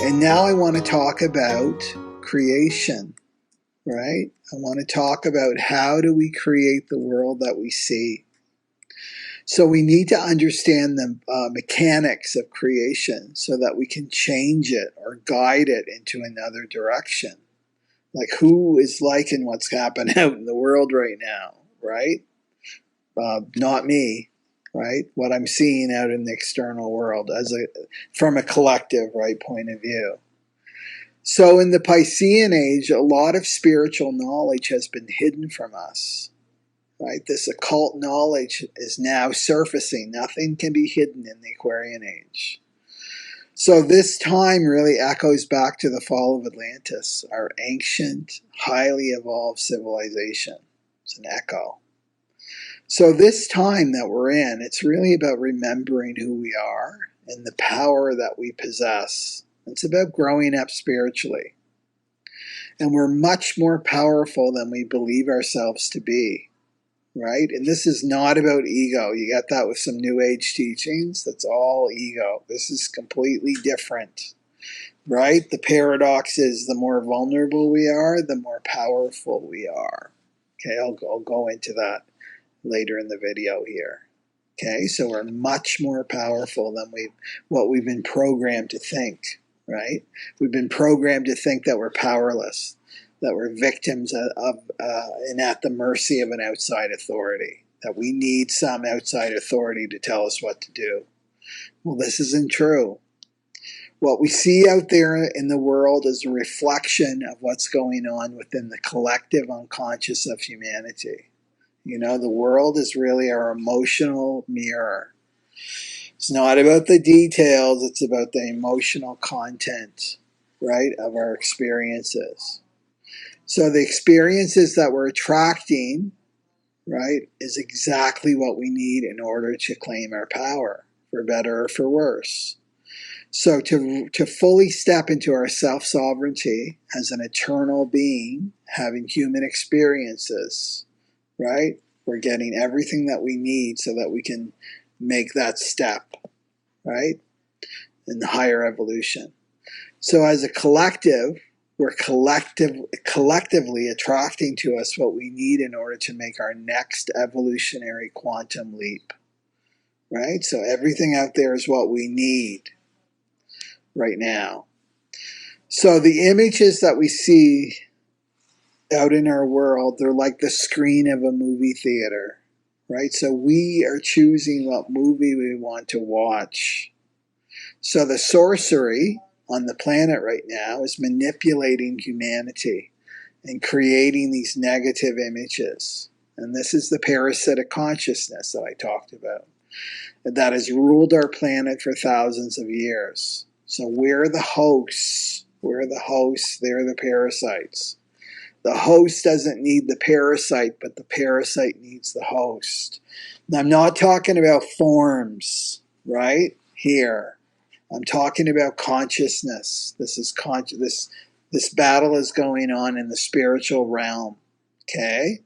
And now I want to talk about creation, right? I want to talk about how do we create the world that we see. So we need to understand the mechanics of creation so that we can change it or guide it into another direction. Like, who is liking what's happening out in the world right now, right? Not me, right? What I'm seeing out in the external world from a collective, right, point of view. So in the Piscean age, a lot of spiritual knowledge has been hidden from us, right? This occult knowledge is now surfacing. Nothing can be hidden in the Aquarian age. So this time really echoes back to the fall of Atlantis, our ancient, highly evolved civilization. It's an echo. So this time that we're in, it's really about remembering who we are and the power that we possess. It's about growing up spiritually. And we're much more powerful than we believe ourselves to be, right? And this is not about ego. You get that with some New Age teachings. That's all ego. This is completely different, right? The paradox is the more vulnerable we are, the more powerful we are. Okay, I'll go into that later in the video here. Okay, so we're much more powerful than what we've been programmed to think, right? We've been programmed to think that we're powerless, that we're victims of and at the mercy of an outside authority, that we need some outside authority to tell us what to do. Well, this isn't true. What we see out there in the world is a reflection of what's going on within the collective unconscious of humanity. You know, the world is really our emotional mirror. It's not about the details, it's about the emotional content, right, of our experiences. So the experiences that we're attracting, right, is exactly what we need in order to claim our power, for better or for worse. So to fully step into our self-sovereignty as an eternal being, having human experiences, right? We're getting everything that we need so that we can make that step, right? In the higher evolution. So as a collective, we're collectively attracting to us what we need in order to make our next evolutionary quantum leap, right? So everything out there is what we need right now. So the images that we see out in our world, they're like the screen of a movie theater, right? So we are choosing what movie we want to watch. So the sorcery on the planet right now is manipulating humanity and creating these negative images. And this is the parasitic consciousness that I talked about, that has ruled our planet for thousands of years. So we're the hosts. We're the hosts. They're the parasites. The host doesn't need the parasite, but the parasite needs the host. Now, I'm not talking about forms, right? Here. I'm talking about consciousness. This battle is going on in the spiritual realm. Okay?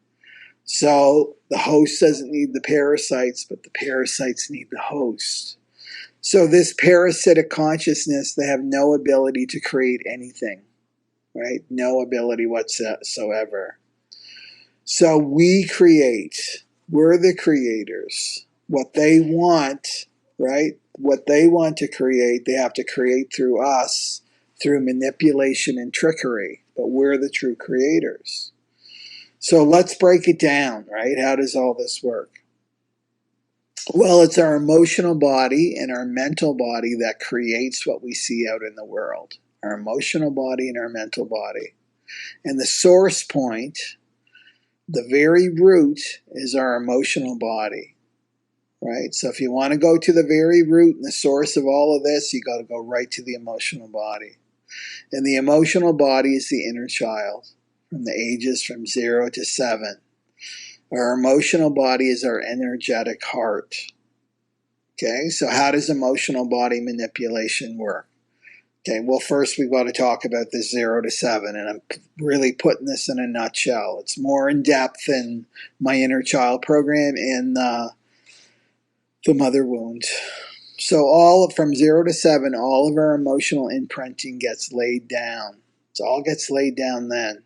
So the host doesn't need the parasites, but the parasites need the host. So this parasitic consciousness, they have no ability to create anything. Right? No ability whatsoever. So we create. We're the creators. What they want, right? What they want to create, they have to create through us, through manipulation and trickery. But we're the true creators. So let's break it down, right? How does all this work? Well, it's our emotional body and our mental body that creates what we see out in the world. Our emotional body and our mental body. And the source point, the very root, is our emotional body, right? So if you want to go to the very root and the source of all of this, you got to go right to the emotional body. And the emotional body is the inner child, from the ages from 0 to 7. Our emotional body is our energetic heart. Okay, so how does emotional body manipulation work? Okay, well, first we've got to talk about this 0 to 7, and I'm really putting this in a nutshell. It's more in depth than my inner child program and the mother wound. So all from 0 to 7, all of our emotional imprinting gets laid down. It all gets laid down then.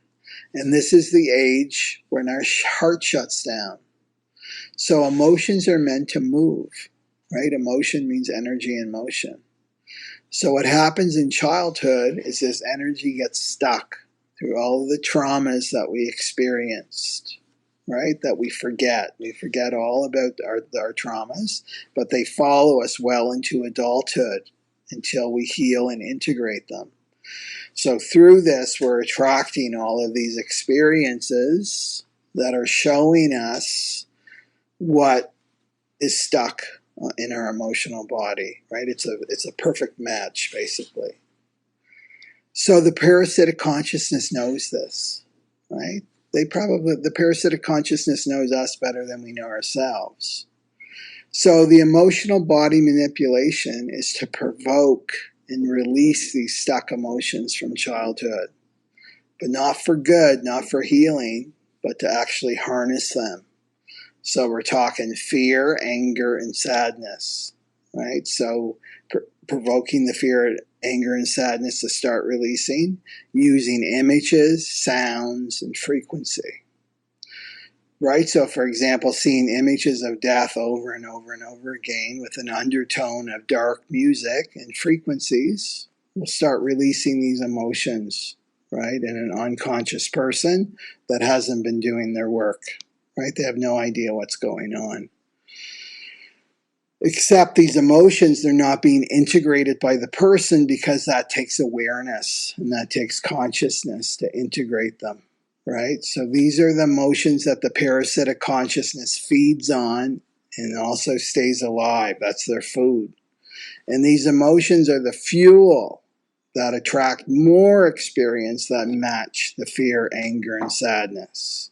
And this is the age when our heart shuts down. So emotions are meant to move, right? Emotion means energy in motion. So what happens in childhood is this energy gets stuck through all of the traumas that we experienced, right? That we forget. We forget all about our traumas, but they follow us well into adulthood until we heal and integrate them. So through this, we're attracting all of these experiences that are showing us what is stuck in our emotional body, right? It's a perfect match, basically. So the parasitic consciousness knows this, right? The parasitic consciousness knows us better than we know ourselves. So the emotional body manipulation is to provoke and release these stuck emotions from childhood, but not for good, not for healing, but to actually harness them. So we're talking fear, anger, and sadness, right? So provoking the fear, anger, and sadness to start releasing using images, sounds, and frequency, right? So for example, seeing images of death over and over and over again with an undertone of dark music and frequencies will start releasing these emotions, right? In an unconscious person that hasn't been doing their work. Right? They have no idea what's going on. Except these emotions, they're not being integrated by the person because that takes awareness and that takes consciousness to integrate them. Right? So these are the emotions that the parasitic consciousness feeds on and also stays alive. That's their food. And these emotions are the fuel that attract more experience that match the fear, anger, and sadness.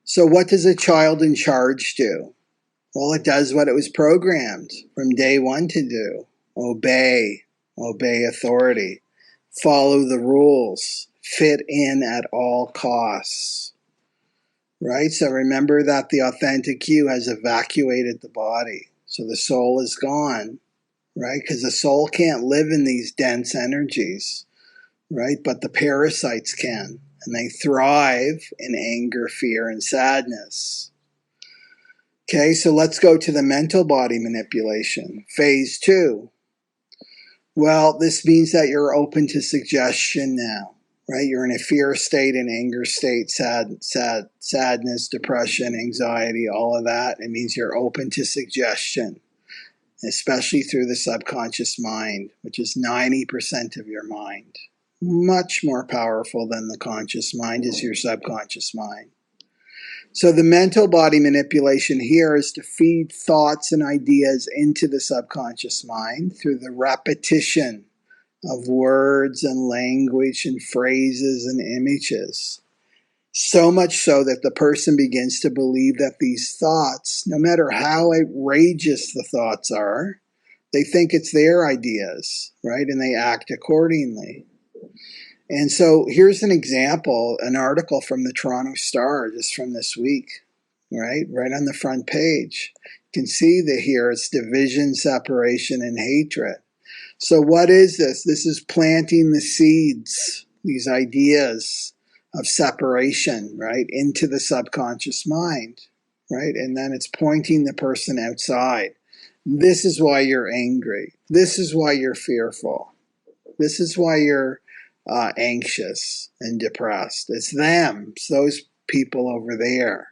So what does a child in charge do? Well, it does what it was programmed from day one to do. Obey authority, follow the rules, fit in at all costs. Right? So remember that the authentic you has evacuated the body. So the soul is gone, right? Because the soul can't live in these dense energies, right? But the parasites can. And they thrive in anger, fear, and sadness. Okay, so let's go to the mental body manipulation. Phase 2. Well, this means that you're open to suggestion now, right? You're in a fear state, an anger state, sadness, depression, anxiety, all of that. It means you're open to suggestion, especially through the subconscious mind, which is 90% of your mind. Much more powerful than the conscious mind is your subconscious mind. So the mental body manipulation here is to feed thoughts and ideas into the subconscious mind through the repetition of words and language and phrases and images. So much so that the person begins to believe that these thoughts, no matter how outrageous the thoughts are, they think it's their ideas, right? And they act accordingly. And so here's an example, an article from the Toronto Star just from this week, right? Right on the front page. You can see that here it's division, separation, and hatred. So what is this? This is planting the seeds, these ideas of separation, right, into the subconscious mind, right? And then it's pointing the person outside. This is why you're angry. This is why you're fearful. This is why you're anxious and depressed. It's them. It's those people over there.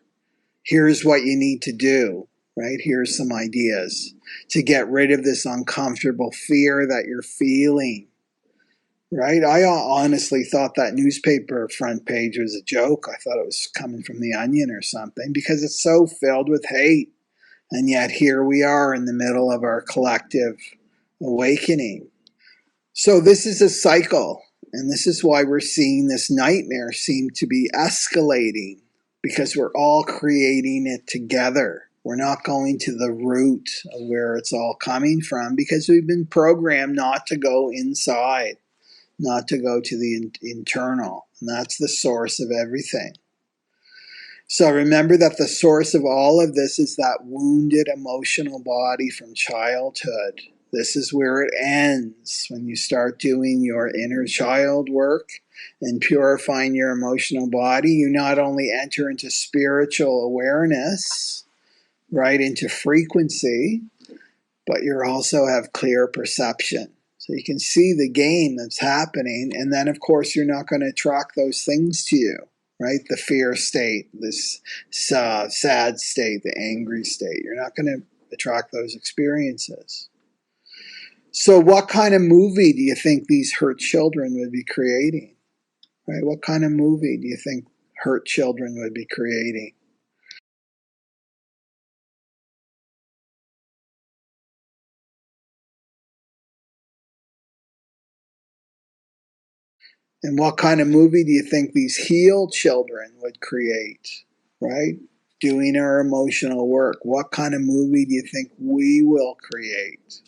Here's what you need to do, right? Here's some ideas to get rid of this uncomfortable fear that you're feeling, right? I honestly thought that newspaper front page was a joke. I thought it was coming from the Onion or something because it's so filled with hate. And yet here we are in the middle of our collective awakening. So this is a cycle. And this is why we're seeing this nightmare seem to be escalating, because we're all creating it together. We're not going to the root of where it's all coming from because we've been programmed not to go inside, not to go to the internal. And that's the source of everything. So remember that the source of all of this is that wounded emotional body from childhood. This is where it ends when you start doing your inner child work and purifying your emotional body. You not only enter into spiritual awareness, right, into frequency, but you also have clear perception. So you can see the game that's happening, and then of course you're not going to attract those things to you, right? The fear state, this sad state, the angry state. You're not going to attract those experiences. So what kind of movie do you think these hurt children would be creating? Right? What kind of movie do you think hurt children would be creating? And what kind of movie do you think these healed children would create, right? Doing our emotional work. What kind of movie do you think we will create?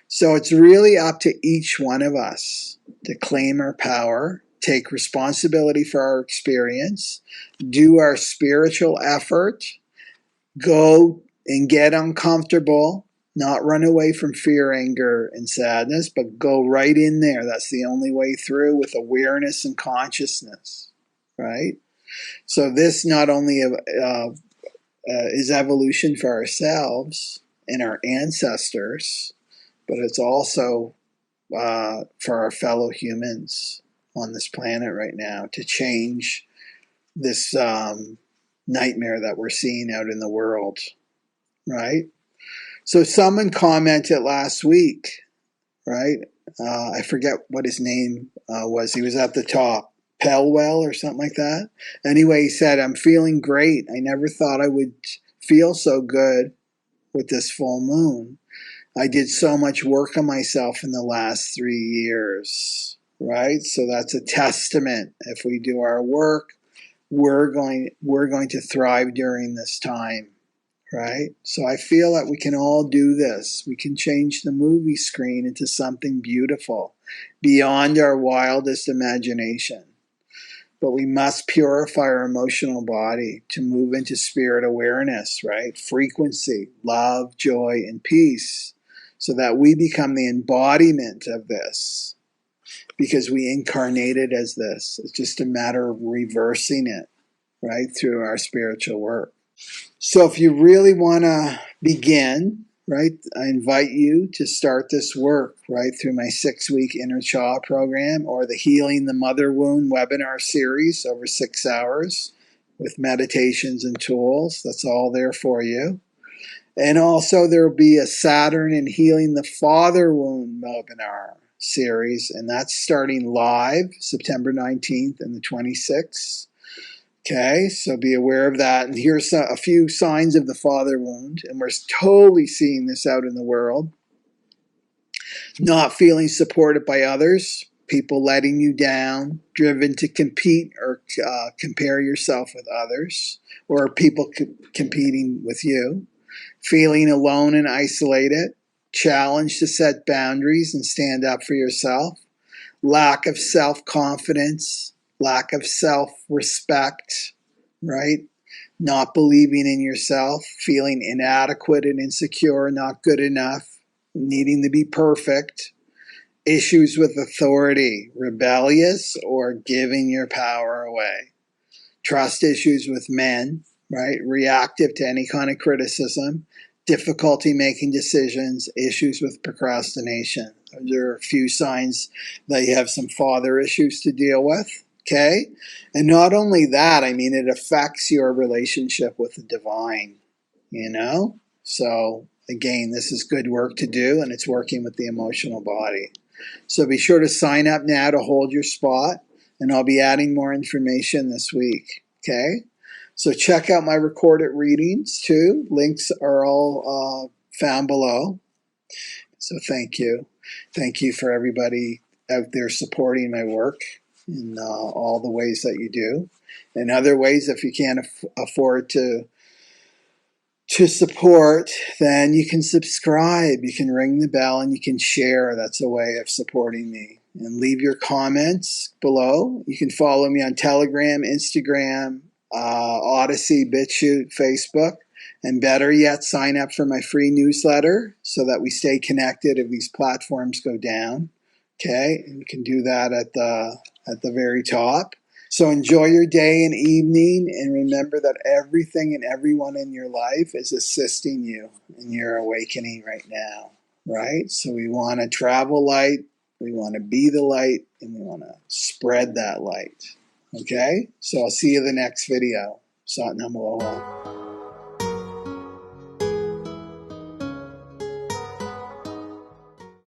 So it's really up to each one of us to claim our power, take responsibility for our experience, do our spiritual effort, go and get uncomfortable, not run away from fear, anger, and sadness, but go right in there. That's the only way through, with awareness and consciousness, right? So this not only is evolution for ourselves and our ancestors, but it's also for our fellow humans on this planet right now to change this nightmare that we're seeing out in the world, right? So someone commented last week, right? I forget what his name was. He was at the top, Pelwell or something like that. Anyway, he said, I'm feeling great. I never thought I would feel so good with this full moon. I did so much work on myself in the last 3 years, right? So that's a testament. If we do our work, we're going to thrive during this time, right? So I feel that we can all do this. We can change the movie screen into something beautiful beyond our wildest imagination. But we must purify our emotional body to move into spirit awareness, right? Frequency, love, joy, and peace, so that we become the embodiment of this, because we incarnated as this. It's just a matter of reversing it, right, through our spiritual work. So if you really want to begin, right, I invite you to start this work, right, through my 6-week Inner Child program or the Healing the Mother Wound webinar series over 6 hours with meditations and tools. That's all there for you. And also there will be a Saturn and Healing the Father Wound webinar series, and that's starting live September 19th and the 26th. Okay, so be aware of that. And here's a few signs of the father wound, and we're totally seeing this out in the world. Not feeling supported by others, people letting you down, driven to compete or compare yourself with others, or people competing with you, feeling alone and isolated, challenged to set boundaries and stand up for yourself, lack of self-confidence, lack of self-respect, right? Not believing in yourself, feeling inadequate and insecure, not good enough, needing to be perfect, issues with authority, rebellious or giving your power away, trust issues with men, right? Reactive to any kind of criticism, difficulty making decisions, issues with procrastination. Those are a few signs that you have some father issues to deal with. Okay? And not only that, I mean, it affects your relationship with the divine, you know? So, again, this is good work to do, and it's working with the emotional body. So be sure to sign up now to hold your spot, and I'll be adding more information this week. Okay? So check out my recorded readings too. Links are all found below. So thank you. Thank you for everybody out there supporting my work in all the ways that you do. In other ways, if you can't afford to support, then you can subscribe, you can ring the bell, and you can share. That's a way of supporting me. And leave your comments below. You can follow me on Telegram, Instagram, Odysee, Bitchute, Facebook. And better yet, sign up for my free newsletter so that we stay connected if these platforms go down. Okay, and you can do that at the very top. So enjoy your day and evening, and remember that everything and everyone in your life is assisting you in your awakening right now, right? So we want to travel light, we want to be the light, and we want to spread that light. Okay? So I'll see you in the next video. Satnam Aloha.